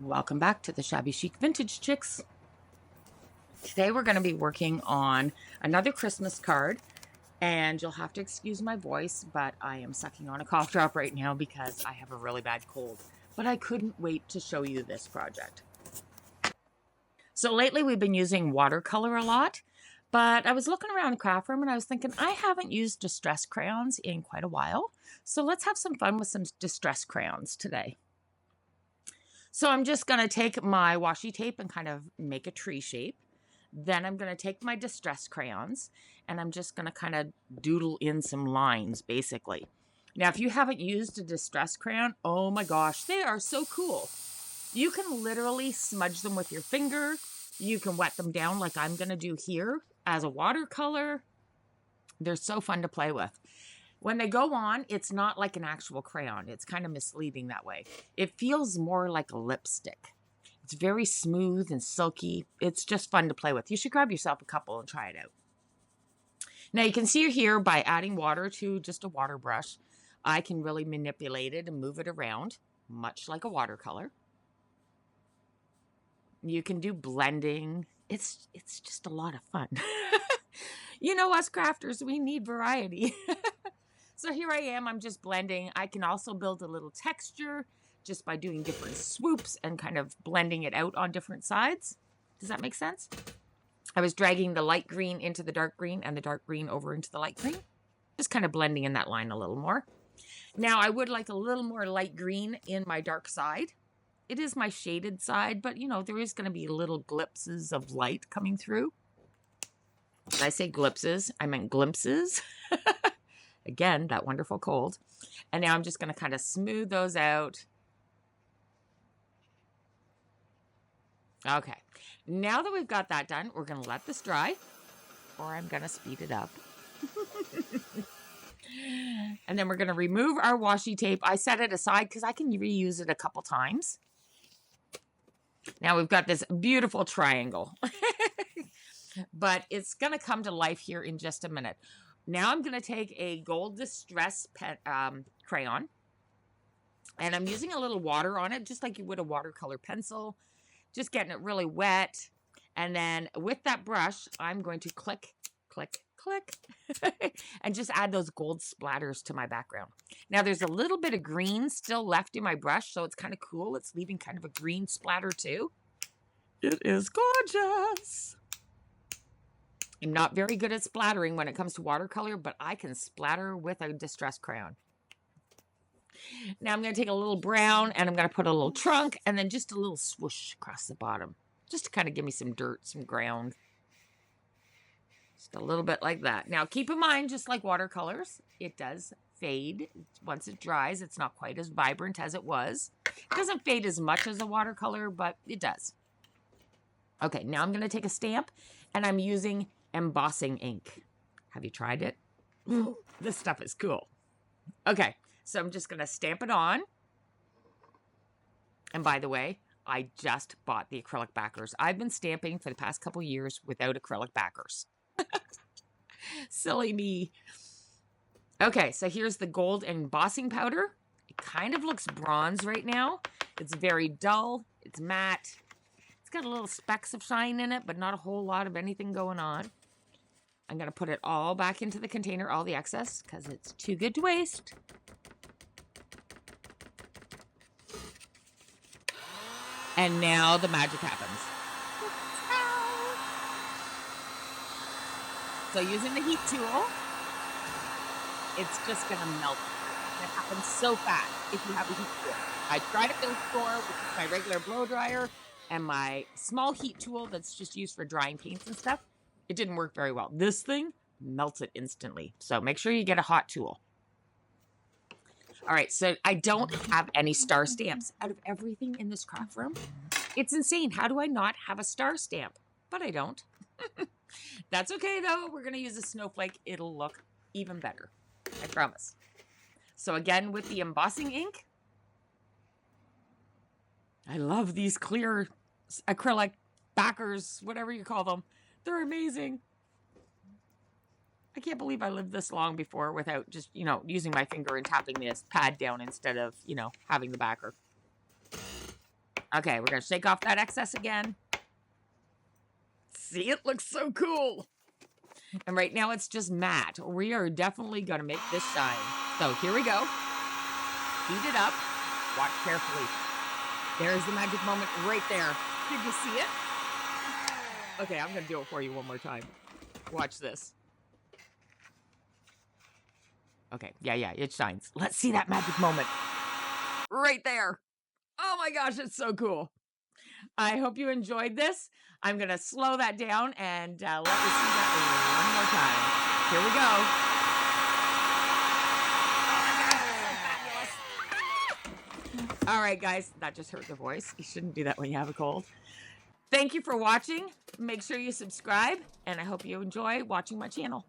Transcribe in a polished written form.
Welcome back to the Shabby Chic Vintage Chicks. Today we're going to be working on another Christmas card, and you'll have to excuse my voice, but I am sucking on a cough drop right now because I have a really bad cold. But I couldn't wait to show you this project. So lately we've been using watercolor a lot, but I was looking around the craft room and I was thinking I haven't used distress crayons in quite a while. So let's have some fun with some distress crayons today. So I'm just going to take my washi tape and kind of make a tree shape. Then I'm going to take my distress crayons and I'm just going to kind of doodle in some lines, basically. Now, if you haven't used a distress crayon, oh my gosh, they are so cool. You can literally smudge them with your finger. You can wet them down like I'm going to do here as a watercolor. They're so fun to play with. When they go on, it's not like an actual crayon. It's kind of misleading that way. It feels more like a lipstick. It's very smooth and silky. It's just fun to play with. You should grab yourself a couple and try it out. Now you can see here by adding water to just a water brush, I can really manipulate it and move it around, much like a watercolor. You can do blending. It's just a lot of fun. You know, us crafters, we need variety. So here I am, I'm just blending. I can also build a little texture just by doing different swoops and kind of blending it out on different sides. Does that make sense? I was dragging the light green into the dark green and the dark green over into the light green. Just kind of blending in that line a little more. Now I would like a little more light green in my dark side. It is my shaded side, but you know, there is going to be little glimpses of light coming through. When I say glimpses, I meant glimpses. Again, that wonderful cold. And now I'm just going to kind of smooth those out. Okay. Now that we've got that done, we're going to let this dry, or I'm going to speed it up. And then we're going to remove our washi tape. I set it aside because I can reuse it a couple times. Now we've got this beautiful triangle. But it's going to come to life here in just a minute. Now I'm going to take a gold distress crayon, and I'm using a little water on it, just like you would a watercolor pencil, just getting it really wet. And then with that brush, I'm going to click, click, click, and just add those gold splatters to my background. Now there's a little bit of green still left in my brush, so it's kind of cool. It's leaving kind of a green splatter too. It is gorgeous. I'm not very good at splattering when it comes to watercolor, but I can splatter with a distress crayon. Now I'm going to take a little brown and I'm going to put a little trunk and then just a little swoosh across the bottom, just to kind of give me some dirt, some ground. Just a little bit like that. Now keep in mind, just like watercolors, it does fade. Once it dries, it's not quite as vibrant as it was. It doesn't fade as much as a watercolor, but it does. Okay, now I'm going to take a stamp and I'm using embossing ink. Have you tried it? This stuff is cool. Okay, so I'm just going to stamp it on. And by the way, I just bought the acrylic backers. I've been stamping for the past couple years without acrylic backers. Silly me. Okay, so here's the gold embossing powder. It kind of looks bronze right now. It's very dull. It's matte. It's got a little specks of shine in it, but not a whole lot of anything going on. I'm going to put it all back into the container, all the excess, because it's too good to waste. And now the magic happens. So using the heat tool, it's just going to melt. It happens so fast if you have a heat tool. I tried it in the store with my regular blow dryer and my small heat tool that's just used for drying paints and stuff. It didn't work very well. This thing melts it instantly. So make sure you get a hot tool. All right, so I don't have any star stamps. Out of everything in this craft room, it's insane. How do I not have a star stamp? But I don't. That's okay, though. We're going to use a snowflake. It'll look even better. I promise. So again, with the embossing ink, I love these clear acrylic backers, whatever you call them. They're amazing. I can't believe I lived this long before without just, using my finger and tapping this pad down instead of, having the backer. Okay, we're going to shake off that excess again. See, it looks so cool. And right now it's just matte. We are definitely going to make this shine. So here we go. Heat it up. Watch carefully. There's the magic moment right there. Did you see it? Okay, I'm going to do it for you one more time. Watch this. Okay, yeah, it shines. Let's see that magic moment. Right there. Oh my gosh, it's so cool. I hope you enjoyed this. I'm going to slow that down and let you see that one more time. Here we go. All right, guys, that just hurt the voice. You shouldn't do that when you have a cold. Thank you for watching. Make sure you subscribe, and I hope you enjoy watching my channel.